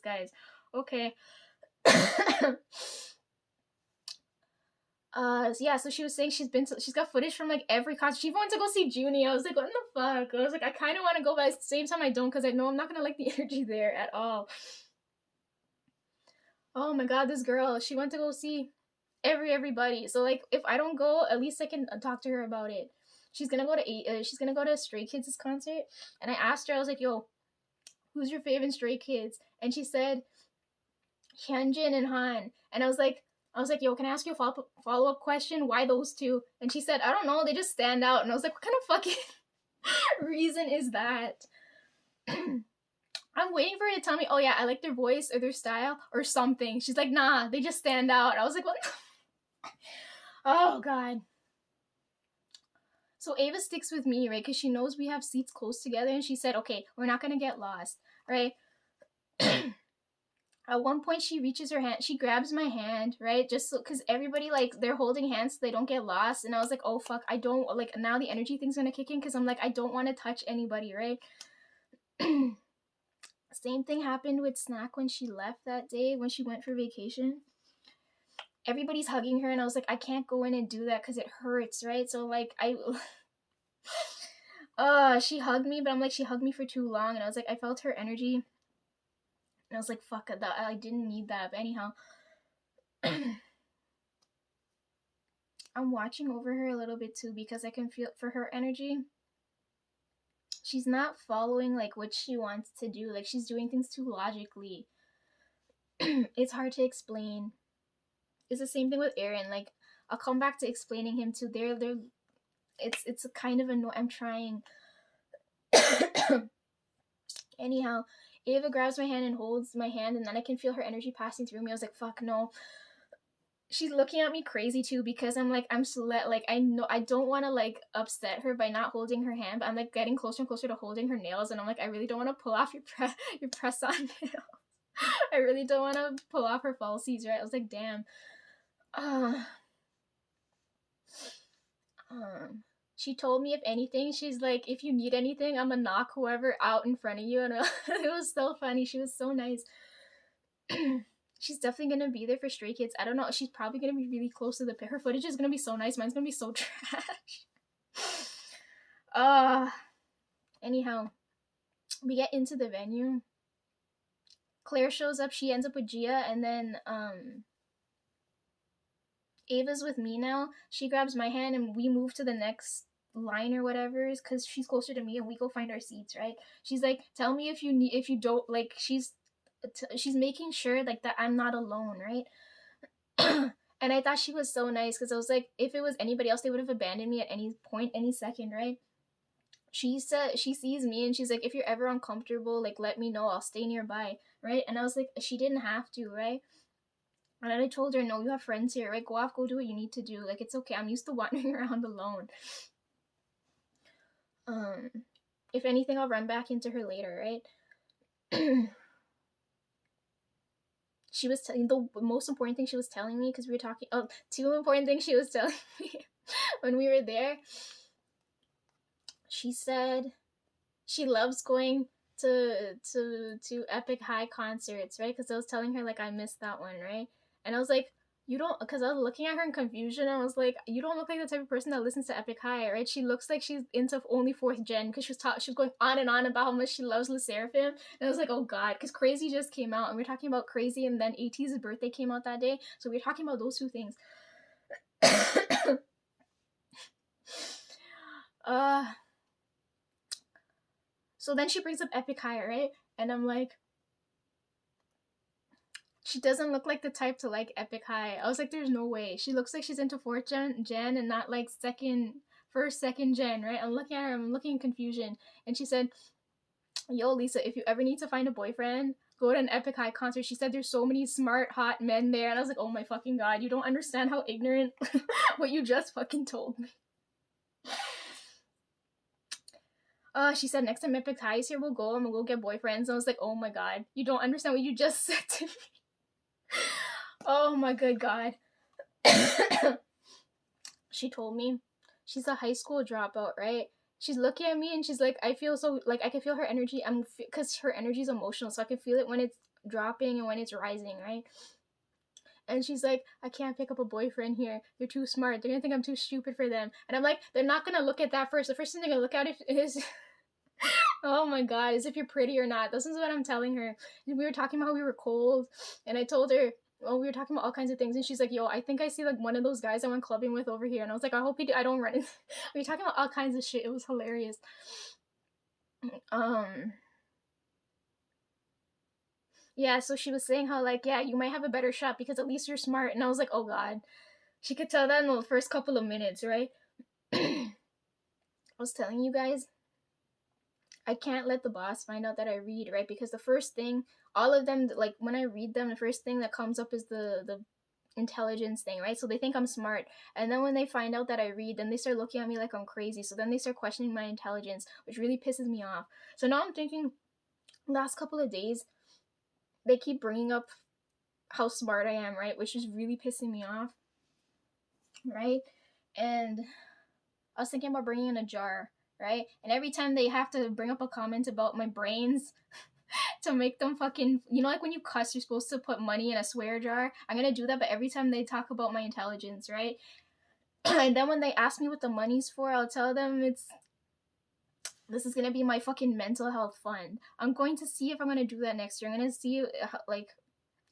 guys. Okay. Yeah, so she was saying she's got footage from like every concert. She even went to go see Junie. I was like, what the fuck? I was like, I kind of want to go, but at the same time, I don't, because I know I'm not gonna like the energy there at all. Oh my god, this girl, she went to go see everybody. So like, if I don't go, at least I can talk to her about it. She's gonna go to Stray Kids' concert, and I asked her, I was like, yo, who's your favorite Stray Kids? And she said Hyunjin and Han. And I was like, yo, can I ask you a follow up question? Why those two? And she said, I don't know, they just stand out. And I was like, what kind of fucking reason is that? I'm waiting for her to tell me, oh yeah, I like their voice or their style or something. She's like, nah, they just stand out. I was like, what? Oh god. So Ava sticks with me, right? Because she knows we have seats close together, and she said, okay, we're not gonna get lost, right? At one point, she reaches her hand, she grabs my hand, right? Just so, because everybody, like, they're holding hands so they don't get lost. And I was like, oh fuck, I don't, like, now the energy thing's gonna kick in, because I'm like, I don't want to touch anybody, right? Same thing happened with Snack when she left that day, when she went for vacation. Everybody's hugging her, and I was like, I can't go in and do that because it hurts, right? So like, she hugged me, but I'm like, she hugged me for too long, and I was like, I felt her energy, and I was like, fuck that, I didn't need that. But anyhow, I'm watching over her a little bit too, because I can feel for her energy. She's not following like what she wants to do. Like, she's doing things too logically. It's hard to explain. It's the same thing with Aaron. Like, I'll come back to explaining him too. They're it's a kind of annoying. I'm trying. Anyhow, Ava grabs my hand and holds my hand, and then I can feel her energy passing through me. I was like, fuck no. She's looking at me crazy too, because I'm like, like, I know I don't want to like upset her by not holding her hand, but I'm like getting closer and closer to holding her nails, and I'm like, I really don't want to pull off your press on nails. I really don't want to pull off her falsies, right? I was like, damn. She told me, if anything, she's like, if you need anything, I'm gonna knock whoever out in front of you. And it was so funny. She was so nice. She's definitely gonna be there for Stray Kids. I don't know, she's probably gonna be really close to the pit. Her footage is gonna be so nice. Mine's gonna be so trash. Anyhow, we get into the venue. Claire shows up. She ends up with Gia, and then Ava's with me now. She grabs my hand, and we move to the next line or whatever, because she's closer to me, and we go find our seats, right? She's like, tell me if you don't, like, she's making sure like that I'm not alone, right? And I thought she was so nice, because I was like, if it was anybody else, they would have abandoned me at any point, any second, right? She said she sees me, and she's like, if you're ever uncomfortable, like, let me know, I'll stay nearby, right? And I was like, she didn't have to, right? And then I told her, no, you have friends here, right? Go off, go do what you need to do. Like, it's okay. I'm used to wandering around alone. If anything, I'll run back into her later, right? She was telling the most important thing she was telling me, because we were talking. Oh, two important things she was telling me when we were there. She said she loves going to Epic High concerts, right? Because I was telling her like I missed that one, right? And I was like, you don't, because I was looking at her in confusion. I was like, you don't look like the type of person that listens to Epic High, right? She looks like she's into only fourth gen, because she was going on and on about how much she loves LE SSERAFIM. And I was like, oh god, because Crazy just came out, and we are talking about Crazy, and then ATEEZ's birthday came out that day, so we were talking about those two things. So then she brings up Epic High, right? And I'm like, she doesn't look like the type to like Epic High. I was like, there's no way. She looks like she's into fourth gen and not like second gen, right? I'm looking at her, I'm looking in confusion. And she said, yo, Lisa, if you ever need to find a boyfriend, go to an Epic High concert. She said there's so many smart, hot men there. And I was like, oh my fucking god, you don't understand how ignorant what you just fucking told me. She said, next time Epic High is here, we'll go and we'll get boyfriends. And I was like, oh my god, you don't understand what you just said to me. Oh my good god. She told me she's a high school dropout, right? She's looking at me and she's like, I feel so, like, I can feel her energy. Because her energy is emotional, so I can feel it when it's dropping and when it's rising, right? And she's like, I can't pick up a boyfriend here. They're too smart. They're gonna think I'm too stupid for them. And I'm like, they're not gonna look at that first. The first thing they're gonna look at is, oh my god, is if you're pretty or not. This is what I'm telling her. And we were talking about how we were cold, and I told her, well, we were talking about all kinds of things, and she's like, yo, I think I see like one of those guys I went clubbing with over here. And I was like, I hope I don't run into. We were talking about all kinds of shit. It was hilarious. Um, yeah, so she was saying how like, yeah, you might have a better shot because at least you're smart. And I was like, oh god. She could tell that in the first couple of minutes, right? I was telling you guys, I can't let the boss find out that I read, right? Because the first thing, all of them, like when I read them, the first thing that comes up is the intelligence thing, right? So they think I'm smart, and then when they find out that I read, then they start looking at me like I'm crazy. So then they start questioning my intelligence, which really pisses me off. So now I'm thinking, last couple of days, they keep bringing up how smart I am, right? Which is really pissing me off, right? And I was thinking about bringing in a jar, right? And every time they have to bring up a comment about my brains to make them fucking, you know, like when you cuss, you're supposed to put money in a swear jar. I'm gonna do that, but every time they talk about my intelligence, right? And then when they ask me what the money's for, I'll tell them this is gonna be my fucking mental health fund. I'm going to see if I'm gonna do that next year. I'm gonna see like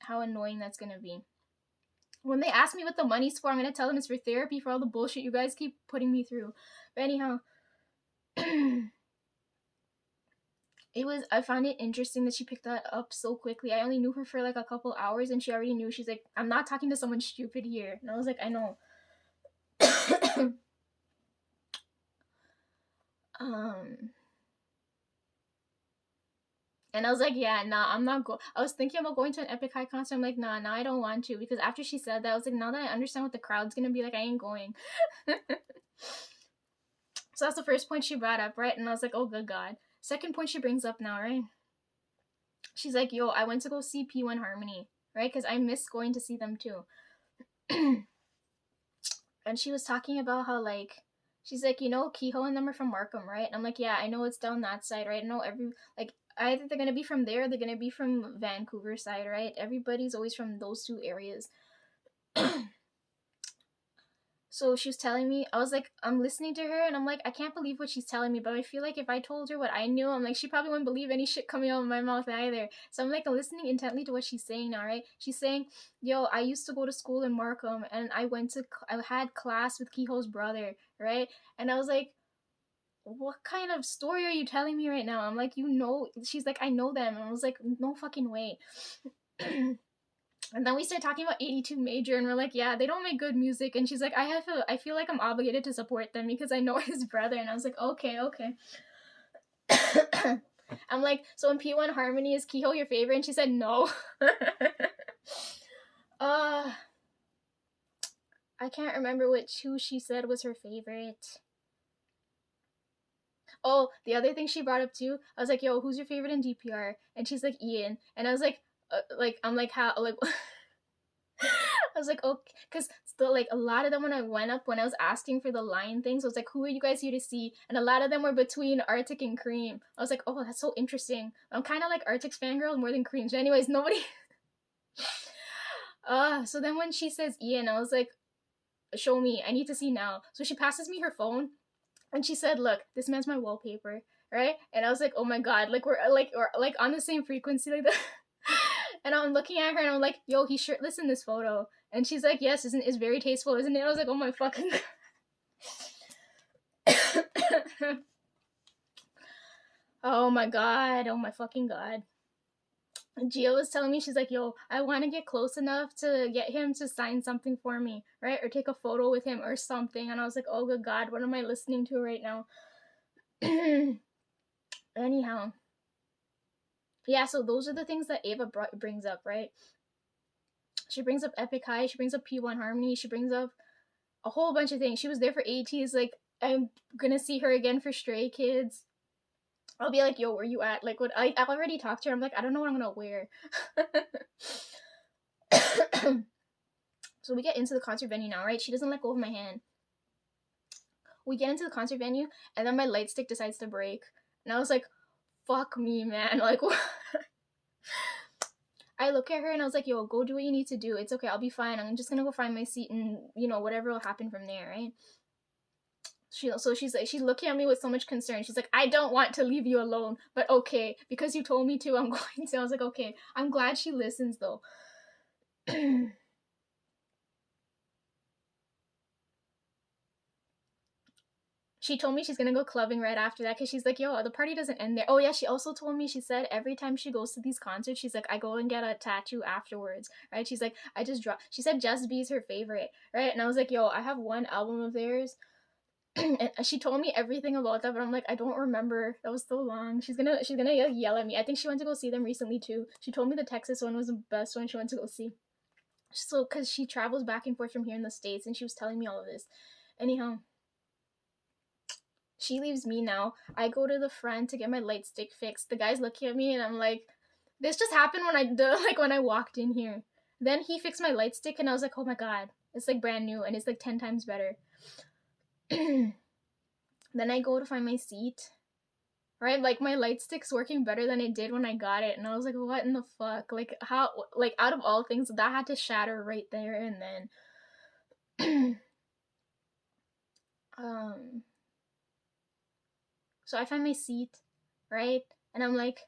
how annoying that's gonna be. When they ask me what the money's for, I'm gonna tell them it's for therapy for all the bullshit you guys keep putting me through. But anyhow, I found it interesting that she picked that up so quickly. I only knew her for like a couple hours and she already knew. She's like, I'm not talking to someone stupid here. And I was like, I know. um and I was like, yeah, nah, I'm not I was thinking about going to an Epic High concert. I'm like, nah, I don't want to, because after she said that, I was like, now that I understand what the crowd's gonna be like, I ain't going. So that's the first point she brought up, right? And I was like, oh good god. Second point she brings up now, right? She's like, yo, I went to go see P1 Harmony, right? Because I miss going to see them too. And she was talking about how, like, she's like, you know, Kehoe and them are from Markham, right? And I'm like, yeah, I know it's down that side, right? I know like, either they're gonna be from there or they're gonna be from Vancouver side, right? Everybody's always from those two areas. So she was telling me, I was like, I'm listening to her and I'm like, I can't believe what she's telling me, but I feel like if I told her what I knew, I'm like, she probably wouldn't believe any shit coming out of my mouth either. So I'm like, I'm listening intently to what she's saying now, right? She's saying, yo, I used to go to school in Markham and I had class with Kehoe's brother, right? And I was like, what kind of story are you telling me right now? I'm like, you know, she's like, I know them. And I was like, no fucking way. And then we started talking about 82 Major, and we're like, yeah, they don't make good music. And she's like, I feel like I'm obligated to support them because I know his brother. And I was like, okay. I'm like, so in P1 Harmony, is Kehoe your favorite? And she said no. I can't remember who she said was her favorite. Oh, the other thing she brought up too, I was like, yo, who's your favorite in DPR? And she's like, Ian. And I was like, I'm like, how, like, I was like, okay, because still, like, a lot of them when I was asking for the line things, I was like, who are you guys here to see? And a lot of them were between Arctic and Cream. I was like, oh, that's so interesting. I'm kind of like Arctic's fangirl more than Cream's. But anyways, nobody. So then when she says Ian, I was like, show me. I need to see now. So she passes me her phone, and she said, look, this man's my wallpaper, right? And I was like, oh my god, like we're like on the same frequency, like that. And I'm looking at her and I'm like, yo, he's shirtless in this photo. And she's like, yes, it's very tasteful, isn't it? I was like, oh my fucking oh my god, oh my fucking god. Gia was telling me, she's like, yo, I want to get close enough to get him to sign something for me, right? Or take a photo with him or something. And I was like, oh good god, what am I listening to right now? Anyhow. Yeah, so those are the things that Ava brings up, right? She brings up Epic High, she brings up P1 Harmony, she brings up a whole bunch of things. She was there for ATs, like, I'm gonna see her again for Stray Kids. I'll be like, yo, where you at? Like, what? I already talked to her. I'm like, I don't know what I'm gonna wear. So we get into the concert venue now, right? She doesn't let go of my hand. We get into the concert venue, and then my light stick decides to break. And I was like, fuck me, man. Like, I look at her and I was like, yo, go do what you need to do. It's okay. I'll be fine. I'm just gonna go find my seat and, you know, whatever will happen from there, right? She's like, she's looking at me with so much concern. She's like, I don't want to leave you alone, but okay, because you told me to, I'm going to. I was like, okay. I'm glad she listens though. She told me she's gonna go clubbing right after that because she's like, yo, the party doesn't end there. Oh yeah, she also told me, she said every time she goes to these concerts, she's like, I go and get a tattoo afterwards, right? She's like, I just drop. She said Just B's her favorite, right? And I was like, yo, I have one album of theirs. And she told me everything about that, but I'm like, I don't remember. That was so long. She's gonna yell at me. I think she went to go see them recently too. She told me the Texas one was the best one she went to go see. So, cause she travels back and forth from here in the States, and she was telling me all of this. Anyhow, she leaves me now. I go to the front to get my light stick fixed. The guy's looking at me, and I'm like, this just happened when when I walked in here. Then he fixed my light stick, and I was like, oh my god, it's like brand new, and it's like 10 times better. Then I go to find my seat. Right, like my light stick's working better than it did when I got it, and I was like, what in the fuck? Like, how, like, out of all things, that had to shatter right there and then. So I find my seat, right? And I'm like,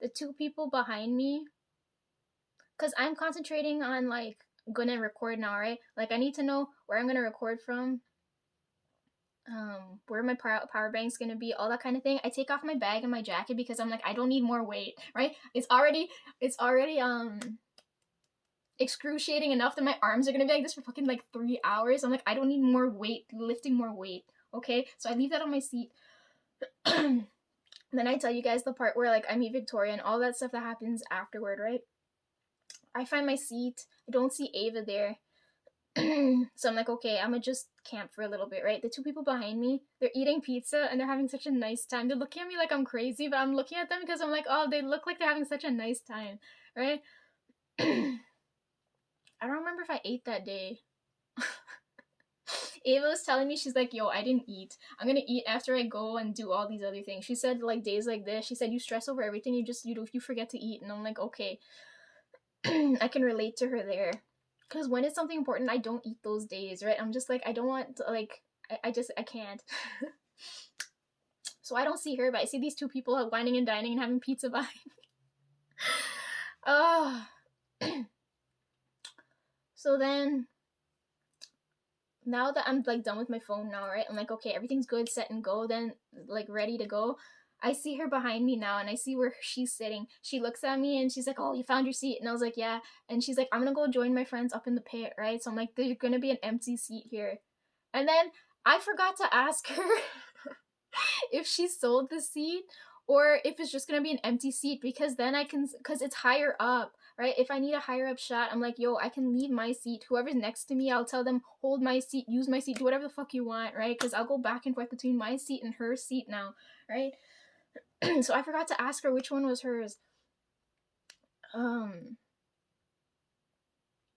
the two people behind me, because I'm concentrating on, like, gonna record now, right? Like, I need to know where I'm gonna record from, where my power bank's gonna be, all that kind of thing. I take off my bag and my jacket because I'm like, I don't need more weight, right? It's already excruciating enough that my arms are gonna be like this for fucking like 3 hours. I'm like, I don't need more weight, lifting more weight. Okay, so I leave that on my seat. Then I tell you guys the part where, like, I meet Victoria and all that stuff that happens afterward, right? I find my seat. I don't see Ava there. So I'm like, okay, I'm gonna just camp for a little bit, right? The two people behind me, they're eating pizza and they're having such a nice time. They're looking at me like I'm crazy, but I'm looking at them because I'm like, oh, they look like they're having such a nice time, right? I don't remember if I ate that day. Ava was telling me, she's like, yo, I didn't eat. I'm gonna eat after I go and do all these other things. She said, like, days like this, she said, you stress over everything, you forget to eat. And I'm like, okay. I can relate to her there. Because when it's something important, I don't eat those days, right? I'm just like, I don't want to, like, I can't. So I don't see her, but I see these two people whining and dining and having pizza behind me. Oh. So then, now that I'm, like, done with my phone now, right? I'm like, okay, everything's good, set and go, then, like, ready to go. I see her behind me now, and I see where she's sitting. She looks at me, and she's like, oh, you found your seat? And I was like, yeah. And she's like, I'm gonna go join my friends up in the pit, right? So I'm like, there's gonna be an empty seat here. And then I forgot to ask her if she sold the seat or if it's just gonna be an empty seat, because then I can, because it's higher up, right? If I need a higher up shot, I'm like, yo, I can leave my seat. Whoever's next to me, I'll tell them, hold my seat, use my seat, do whatever the fuck you want, right? Because I'll go back and forth between my seat and her seat now, right? So I forgot to ask her which one was hers.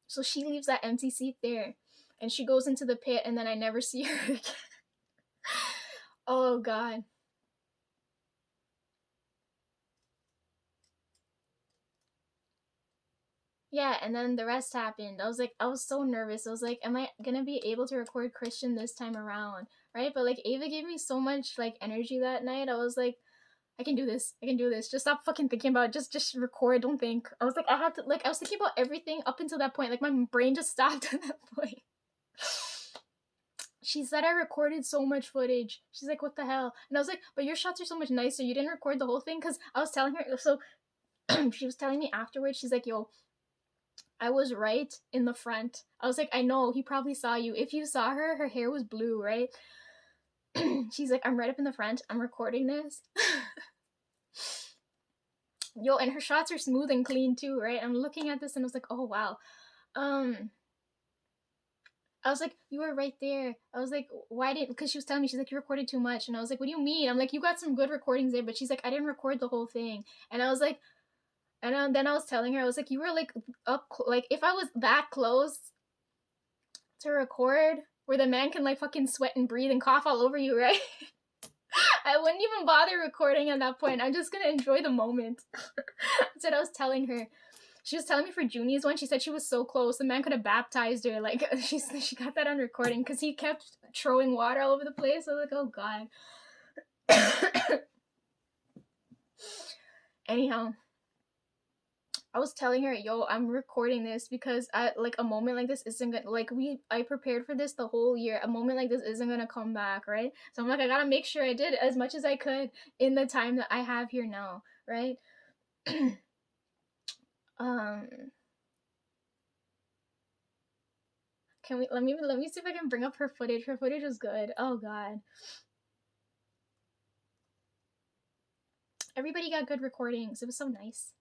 So she leaves that empty seat there, and she goes into the pit, and then I never see her again. Oh god. Yeah, and then the rest happened. I was so nervous. I was like, am I gonna be able to record Christian this time around, right? But, like, Ava gave me so much, like, energy that night. I was like, I can do this. I can do this. Just stop fucking thinking about it. Just record. Don't think. I was like, I had to, like, I was thinking about everything up until that point. Like, my brain just stopped at that point. She said I recorded so much footage. She's like, what the hell? And I was like, but your shots are so much nicer. You didn't record the whole thing? Because I was telling her, so she was telling me afterwards, she's like, yo, I was right in the front. I was like, I know, he probably saw you. If you saw her, her hair was blue, right? She's like, I'm right up in the front. I'm recording this. Yo, and her shots are smooth and clean too, right? I'm looking at this and I was like, oh wow. I was like, you were right there. I was like, why didn't, because she was telling me, she's like, you recorded too much. And I was like, what do you mean? I'm like, you got some good recordings there, but she's like, I didn't record the whole thing. And I was like, and then I was telling her, I was like, you were like up, like, if I was that close to record where the man can, like, fucking sweat and breathe and cough all over you, right? I wouldn't even bother recording at that point. I'm just gonna enjoy the moment. That's what I was telling her. She was telling me for Junie's one, she said she was so close. The man could have baptized her. Like she got that on recording because he kept throwing water all over the place. I was like, oh god. Anyhow, I was telling her, yo, I'm recording this because I like a moment like this isn't gonna I prepared for this the whole year. A moment like this isn't gonna come back, right? So I'm like, I gotta make sure I did as much as I could in the time that I have here now, right? um can we let me see if I can bring up her footage. Her footage was good. Oh god. Everybody got good recordings. It was so nice.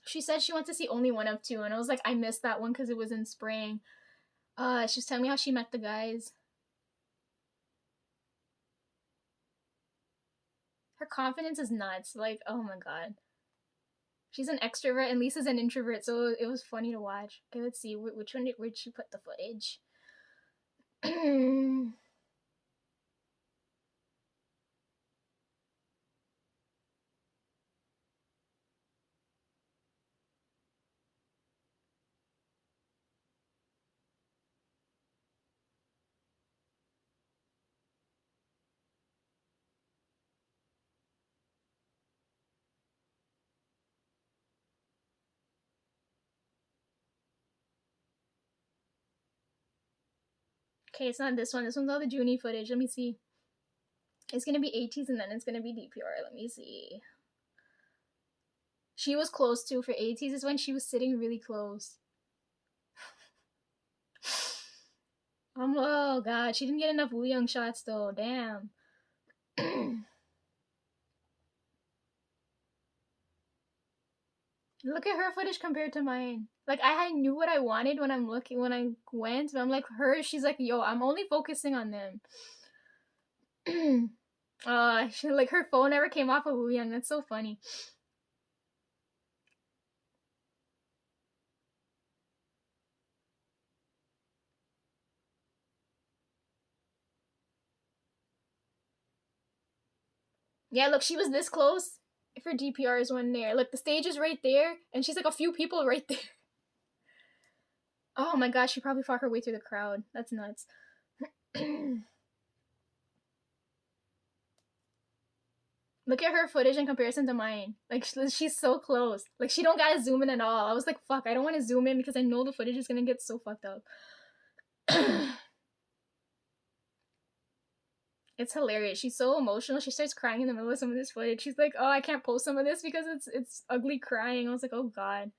She said she wants to see Only One of Two, and I was like, I missed that one because it was in spring. She was telling me how she met the guys. Her confidence is nuts. Like, oh my god. She's an extrovert and Lisa's an introvert, so it was funny to watch. Okay, let's see. Which one where'd she put the footage? Okay, it's not this one. This one's all the Junie footage. Let me see. It's gonna be ATEEZ and then it's gonna be DPR. Let me see. She was close too. For ATEEZ is when she was sitting really close. Oh god, she didn't get enough Wooyoung shots though. Damn. Look at her footage compared to mine. Like I knew what I wanted when when I went, but I'm like her. She's like, yo, I'm only focusing on them. She like her phone never came off of Wooyoung. That's so funny. Yeah, look, she was this close for DPR's one there. Look, the stage is right there, and she's like a few people right there. Oh my gosh, she probably fought her way through the crowd. That's nuts. Look at her footage in comparison to mine. Like she's so close. Like she don't gotta zoom in at all. I was like, fuck, I don't want to zoom in because I know the footage is gonna get so fucked up. It's hilarious. She's so emotional. She starts crying in the middle of some of this footage. She's like, "Oh, I can't post some of this because it's ugly crying." I was like, "Oh god."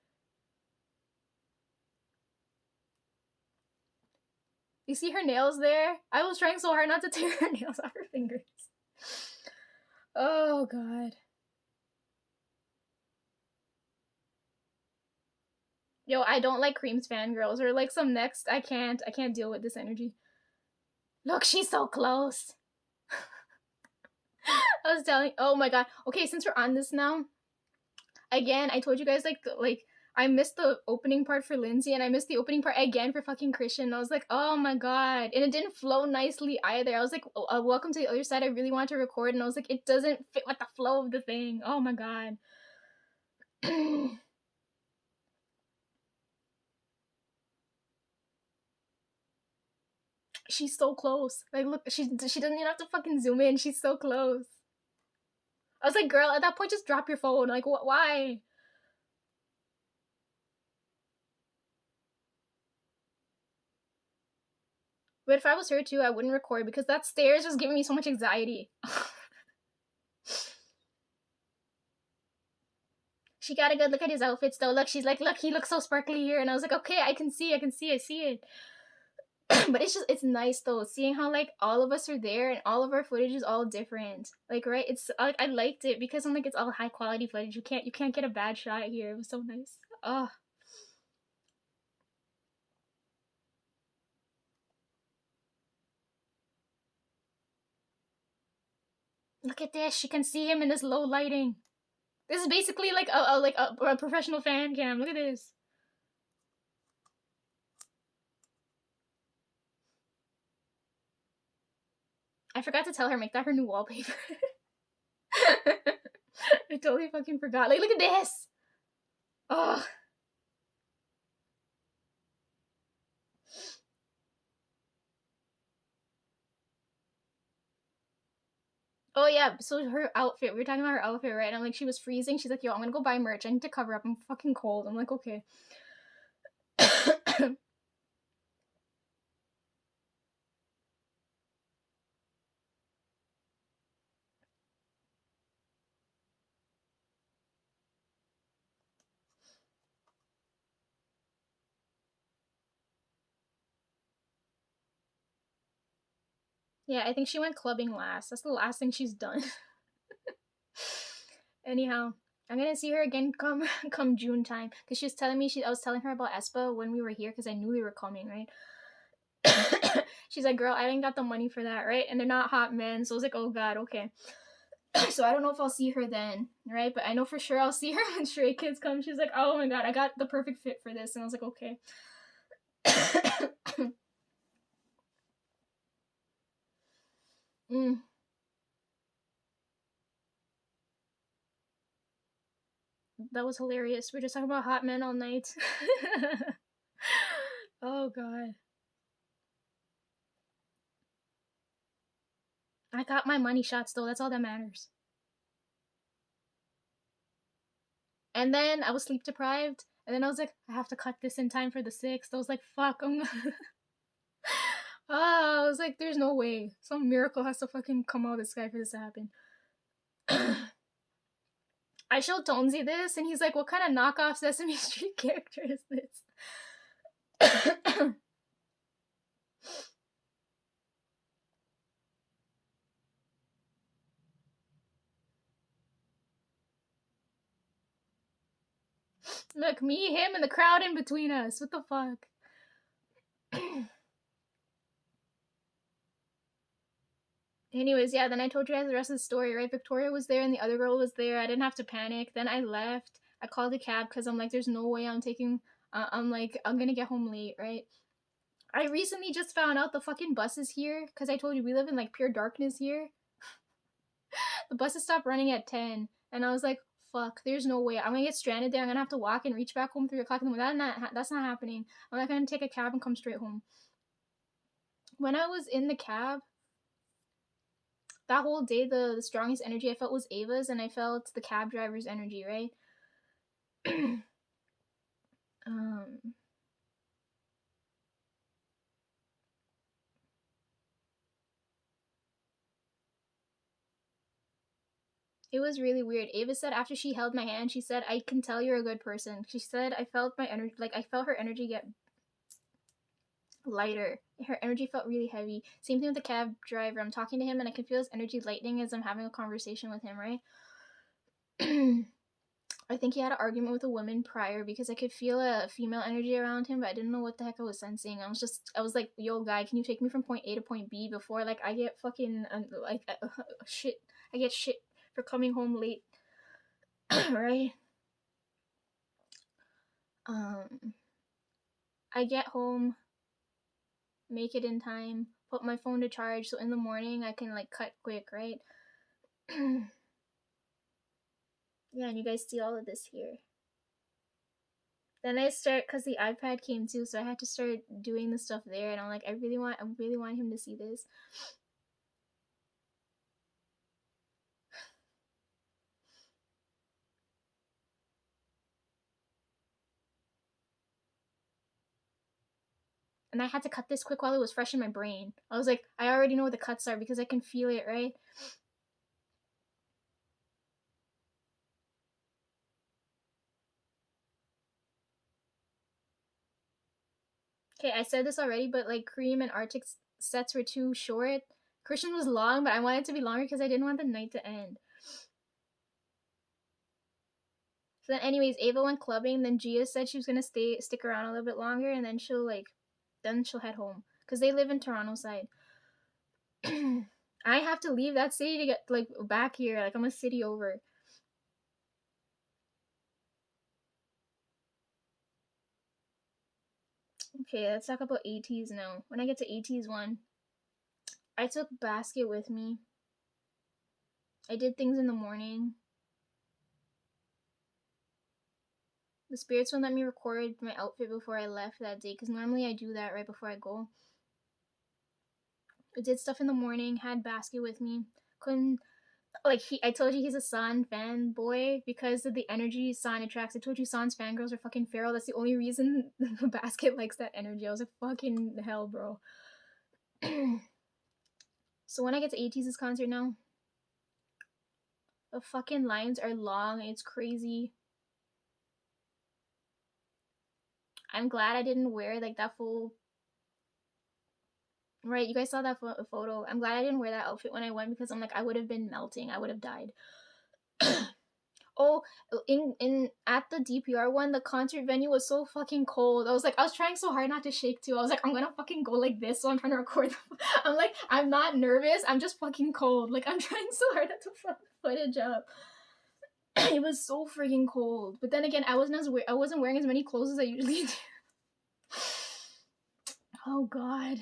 You see her nails there? I was trying so hard not to tear her nails off her fingers. Oh god. Yo, I don't like Cream's fangirls or like some next. I can't deal with this energy. Look, she's so close. I was telling. Oh my god. Okay, since we're on this now, again, I told you guys like I missed the opening part for Lindsay and I missed the opening part again for fucking Christian. I was like, oh my god, and it didn't flow nicely either. I was like, welcome to the other side. I really wanted to record, and I was like, it doesn't fit with the flow of the thing. Oh my god. She's so close. Like, look, she doesn't even have to fucking zoom in. She's so close. I was like, girl, at that point, just drop your phone. Like, why? But if I was her too, I wouldn't record because that stairs was giving me so much anxiety. She got a good look at his outfits though. Look, she's like, look, he looks so sparkly here. And I was like, okay, I see it. But it's nice though, seeing how like all of us are there and all of our footage is all different. Like, right? It's like I liked it because I'm like it's all high quality footage. You can't get a bad shot here. It was so nice. Oh. Look at this. She can see him in this low lighting. This is basically like a professional fan cam. Look at this. I forgot to tell her, make that her new wallpaper. I totally fucking forgot. Like, look at this. Oh. Oh yeah, so her outfit. We were talking about her outfit, right? And I'm like, she was freezing. She's like, yo, I'm gonna go buy merch. I need to cover up. I'm fucking cold. I'm like, okay. Yeah, I think she went clubbing last. That's the last thing she's done. Anyhow, I'm gonna see her again come come June time because she was telling me I was telling her about Espa when we were here because I knew they were coming, right? She's like, girl, I ain't got the money for that, right? And they're not hot men, so I was like, oh god, okay. So I don't know if I'll see her then, right? But I know for sure I'll see her when Stray Kids come. She's like, oh my god, I got the perfect fit for this, and I was like, okay. mm. That was hilarious. We're just talking about hot men all night. Oh god. I got my money shots though, that's all that matters. And then I was sleep deprived, and then I was like, I have to cut this in time for the 6th. I was like, fuck, I'm I was like, there's no way. Some miracle has to fucking come out of the sky for this to happen. I showed Tonesy this, and he's like, what kind of knockoff Sesame Street character is this? Look, me, him, and the crowd in between us. What the fuck? Anyways, yeah, then I told you guys the rest of the story, right? Victoria was there and the other girl was there. I didn't have to panic. Then I left. I called a cab because I'm like, there's no way I'm taking. I'm like, I'm gonna get home late, right? I recently just found out the fucking bus is here because I told you we live in like pure darkness here. The buses stopped running at 10, and I was like, fuck, there's no way. I'm gonna get stranded there. I'm gonna have to walk and reach back home 3 o'clock in the morning. That's not happening. I'm not gonna take a cab and come straight home. When I was in the cab, that whole day, the strongest energy I felt was Ava's, and I felt the cab driver's energy, right? um, it was really weird. Ava said after she held my hand, she said, I can tell you're a good person. She said, I felt my energy, like, I felt her energy get lighter. Her energy felt really heavy. Same thing with the cab driver. I'm talking to him and I can feel his energy lightening as I'm having a conversation with him, right? I think he had an argument with a woman prior because I could feel a female energy around him, but I didn't know what the heck I was sensing. I was like, yo, guy, can you take me from point A to point B before, like, I get fucking, shit. I get shit for coming home late, right? I get home, make it in time, put my phone to charge, so in the morning I can, like, cut quick, right? Yeah, and you guys see all of this here. Then I start because the iPad came too, so I had to start doing the stuff there, and I'm like, I really want him to see this. And I had to cut this quick while it was fresh in my brain. I was like, I already know what the cuts are because I can feel it, right? Okay, I said this already, but like Cream and Arctic's sets were too short. Christian was long, but I wanted it to be longer because I didn't want the night to end. So then, anyways, Ava went clubbing. Then Gia said she was gonna stick around a little bit longer, and then she'll head home because they live in Toronto side. I have to leave that city to get like back here. Like I'm a city over. Okay, let's talk about ATs now. When I get to ATs 1, I took basket with me. I did things in the morning. The spirits won't let me record my outfit before I left that day, because normally I do that right before I go. I did stuff in the morning, had basket with me. Couldn't, like, I told you he's a San fanboy because of the energy San attracts. I told you San's fangirls are fucking feral. That's the only reason the basket likes that energy. I was like, fucking hell, bro. So when I get to ATEEZ' concert now, the fucking lines are long. It's crazy. I'm glad I didn't wear like that full. Right, you guys saw that photo. I'm glad I didn't wear that outfit when I went because I'm like I would have been melting. I would have died. Oh, in at the DPR one, the concert venue was so fucking cold. I was trying so hard not to shake too. I was like, I'm gonna fucking go like this, so I'm trying to record. I'm like, I'm not nervous. I'm just fucking cold. Like I'm trying so hard not to fuck footage up. It was so freaking cold. But then again, I wasn't wearing as many clothes as I usually do. Oh god.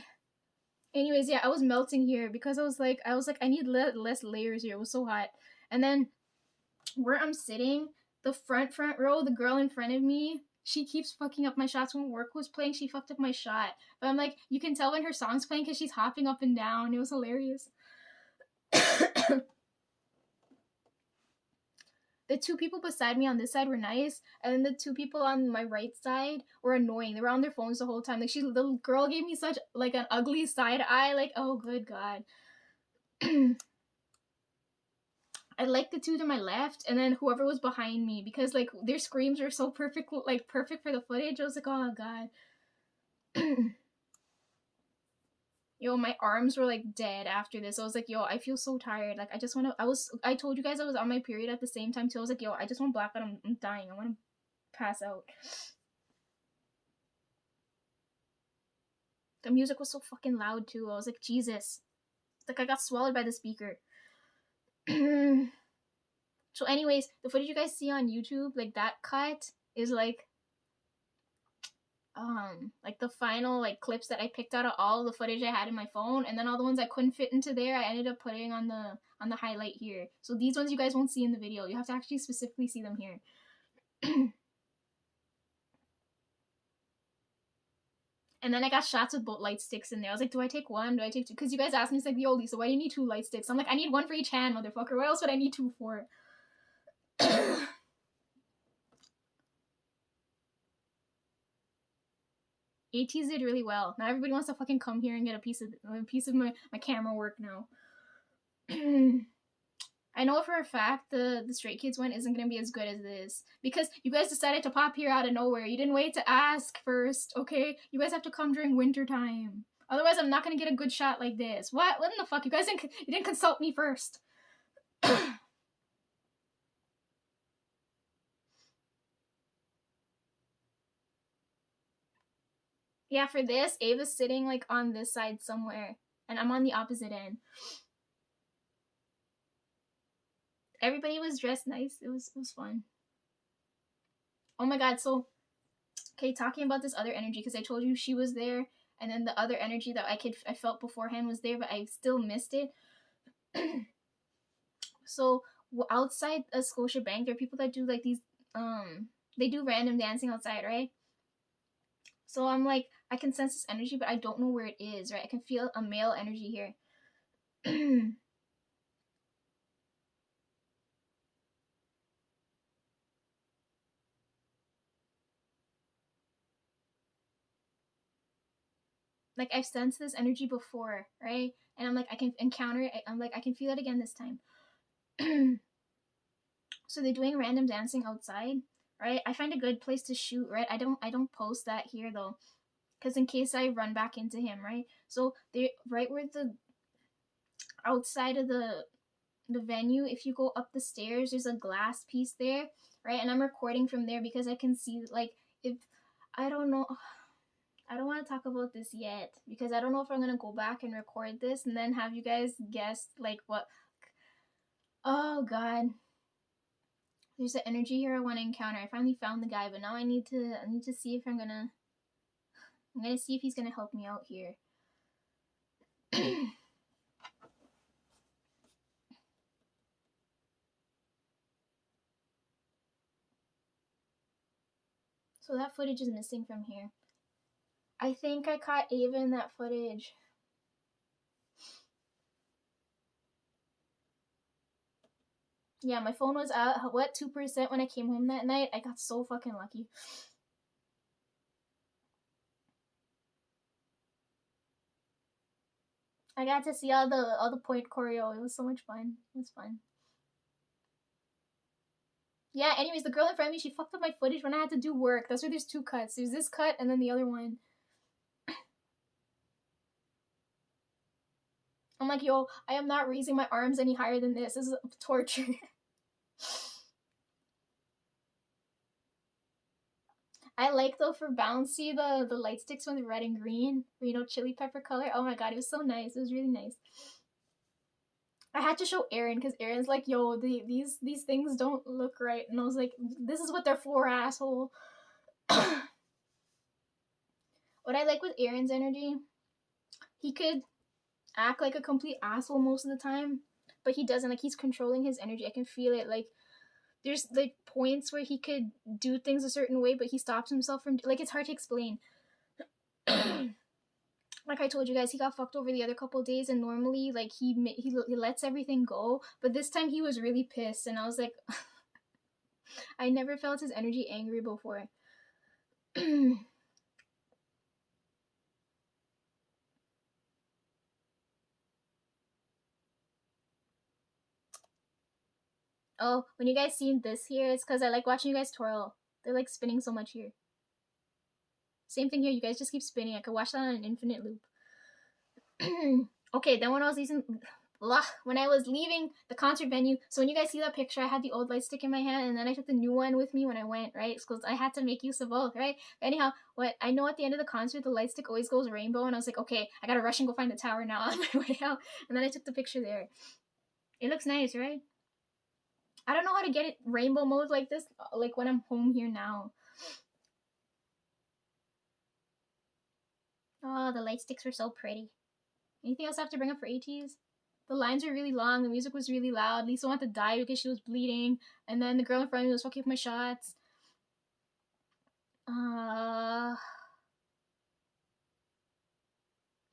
Anyways, yeah, I was melting here because I was like, I need less layers here. It was so hot. And then where I'm sitting, the front row, the girl in front of me, she keeps fucking up my shots. When work was playing, she fucked up my shot. But I'm like, you can tell when her song's playing because she's hopping up and down. It was hilarious. The two people beside me on this side were nice, and then the two people on my right side were annoying. They were on their phones the whole time. Like the girl gave me such like an ugly side eye. Like, oh good god. I like the two to my left, and then whoever was behind me because like their screams were so perfect, like perfect for the footage. I was like, oh god. Yo, my arms were like dead after this. I was like, yo, I feel so tired. Like I just want to. I told you guys I was on my period at the same time too. I was like, yo, I just want black out. I'm dying. I want to pass out. The music was so fucking loud too. I was like, Jesus. Like I got swallowed by the speaker. So anyways, the footage you guys see on YouTube, like that cut is like the final like clips that I picked out of all the footage I had in my phone, and then all the ones I couldn't fit into there I ended up putting on the highlight here. So these ones you guys won't see in the video. You have to actually specifically see them here. And then I got shots with both light sticks in there. I was like, do I take one? Do I take two? Because you guys asked me, it's like, yo, Lisa, why do you need two light sticks? I'm like, I need one for each hand, motherfucker. What else would I need two for? ATEEZ did really well. Now everybody wants to fucking come here and get a piece of my camera work now. I know for a fact the Stray Kids one isn't gonna be as good as this because you guys decided to pop here out of nowhere. You didn't wait to ask first, okay? You guys have to come during winter time. Otherwise, I'm not gonna get a good shot like this. What? What in the fuck? You didn't consult me first. Yeah, for this, Ava's sitting like on this side somewhere, and I'm on the opposite end. Everybody was dressed nice. It was fun. Oh my god, so okay, talking about this other energy because I told you she was there, and then the other energy that I felt beforehand was there, but I still missed it. So outside of Scotiabank, there are people that do like these they do random dancing outside, right? So I'm like, I can sense this energy, but I don't know where it is, right? I can feel a male energy here. Like I've sensed this energy before, right? And I'm like, I can encounter it. I'm like, I can feel it again this time. So they're doing random dancing outside, right? I find a good place to shoot, right? I don't post that here though, because in case I run back into him, right? So they right where the outside of the venue, if you go up the stairs, there's a glass piece there, right? And I'm recording from there because I can see like if I don't know. I don't want to talk about this yet because I don't know if I'm gonna go back and record this and then have you guys guess like what. Oh god, there's an energy here I want to encounter. I finally found the guy, but now I need to see if I'm gonna I'm gonna see if he's gonna help me out here. So that footage is missing from here. I think I caught Ava in that footage. Yeah, my phone was at 2% when I came home that night. I got so fucking lucky. I got to see all the point choreo. It was so much fun. It was fun. Yeah, anyways, the girl in front of me, she fucked up my footage when I had to do work. That's why there's two cuts. There's this cut and then the other one. I'm like, yo, I am not raising my arms any higher than this. This is torture. I like though for bouncy the light sticks with red and green, you know, chili pepper color. Oh my god, it was so nice. It was really nice. I had to show Aaron because Aaron's like, yo, these things don't look right, and I was like, this is what they're for, asshole. What I like with Aaron's energy, he could act like a complete asshole most of the time, but he doesn't. Like, he's controlling his energy. I can feel it. Like, there's like points where he could do things a certain way, but he stops himself from, like, it's hard to explain. Like I told you guys, he got fucked over the other couple days, and normally like he lets everything go, but this time he was really pissed, and I was like, I never felt his energy angry before. Oh, when you guys seen this here, it's because I like watching you guys twirl. They're like spinning so much here. Same thing here. You guys just keep spinning. I could watch that on an infinite loop. Okay, then when I was leaving the concert venue, so when you guys see that picture, I had the old light stick in my hand, and then I took the new one with me when I went, right? Because I had to make use of both, right? But anyhow, what I know at the end of the concert, the light stick always goes rainbow, and I was like, okay, I gotta rush and go find the tower now on my way out. And then I took the picture there. It looks nice, right? I don't know how to get it rainbow mode like this, like when I'm home here now. Oh, the light sticks were so pretty. Anything else I have to bring up for ATs? The lines were really long. The music was really loud. Lisa wanted to die because she was bleeding. And then the girl in front of me was fucking with my shots. I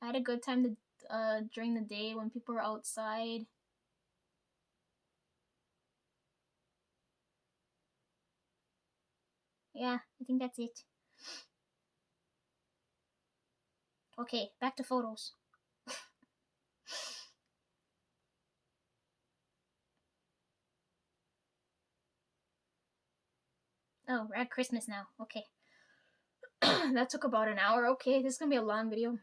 had a good time during the day when people were outside. Yeah, I think that's it. Okay, back to photos. Oh, we're at Christmas now. Okay. That took about an hour. Okay, this is gonna be a long video.